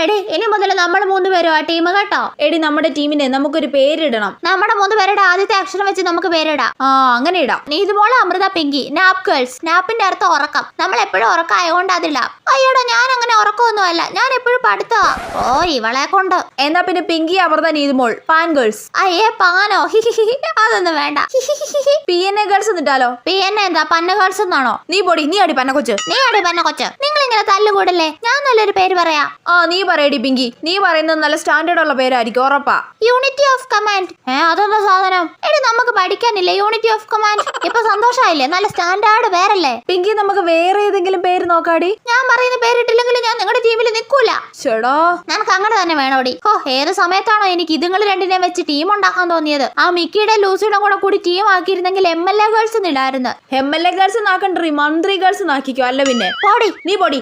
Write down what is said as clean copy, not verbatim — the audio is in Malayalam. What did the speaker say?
എടി ഇനി മുതൽ നമ്മൾ 3 പേരും ആ ടീം കേട്ടോ. എടി നമ്മുടെ ടീമിനെ നമുക്കൊരു പേരിടണം. നമ്മുടെ 3 പേരുടെ ആദ്യത്തെ അക്ഷരം വെച്ച് നമുക്ക് പേരിടാം. അങ്ങനെ ഇടാം. നീതുമോള്, അമൃത, പിങ്കി. Nap girls. നാപ്പിന്റെ അർത്ഥം ഉറക്കം. നമ്മൾ എപ്പോഴും ഉറക്കമായോണ്ട് അതിടാം. അയ്യോടാ, ഞാൻ അങ്ങനെ ഉറക്കമൊന്നുമല്ല, ഞാൻ എപ്പോഴും പഠിത്തമാ. ഓ ഇവളെ കൊണ്ട്. എന്നാ പിന്നെ പിങ്കി, അമൃത, നീതുമോൾ പാൻ ഗേൾസ്. അയ്യേ പാനോ? അതൊന്നും വേണ്ട. PNA girls എന്നിട്ടാലോ? PNA എന്താ? പന്ന ഗേൾസ് എന്നാണോ? നീ പൊടി, നീ അടി പന്ന കൊച്ച്. നീ അടി പന്ന കൊച്ച്. നിങ്ങൾ ഇങ്ങനെ തല്ലുകൂടല്ലേ? ഞാൻ നല്ലൊരു പേര് പറയാം. നീ പറയടി പിങ്കി. നീ പറയുന്നത് നല്ല സ്റ്റാൻഡേർഡ് ഉള്ള പേരായിരിക്കും, ഉറപ്പാ. Unity of command. അതെന്താ സാധനം? എടി നമുക്ക് പഠിക്കാനില്ലേ യൂണിറ്റി ഓഫ് കമാൻഡ്? ഇപ്പൊ സന്തോഷമായില്ലേ? നല്ല സ്റ്റാൻഡേർഡ് പേരല്ലേ? പിങ്കി, നമുക്ക് വേറെ ഏതെങ്കിലും പേര് നോക്കാടി. ഞാൻ പറയുന്ന പേരിട്ടില്ലെങ്കിൽ ഞാൻ നിങ്ങളുടെ ടീമിൽ നിൽക്കൂല. ചേടാ, നമുക്ക് അങ്ങനെ തന്നെ വേണോടി. ഏത് സമയത്താണോ എനിക്ക് ഇതുങ്ങൾ രണ്ടിനെ വെച്ച് ടീം ഉണ്ടാക്കാൻ തോന്നിയത്? ആ മിക്കിയുടെ ലൂസിയുടെ കൂടി ടീം ആക്കിയിരുന്നെങ്കിൽ MLA ഗേൾസ് ഇടായിരുന്നു. MLA ഗേൾസ് നാക്കണ്ടറി, മന്ത്രി ഗേൾസ് നാക്കിക്കോ. അല്ല പിന്നെ പോടി. നീ പൊടി.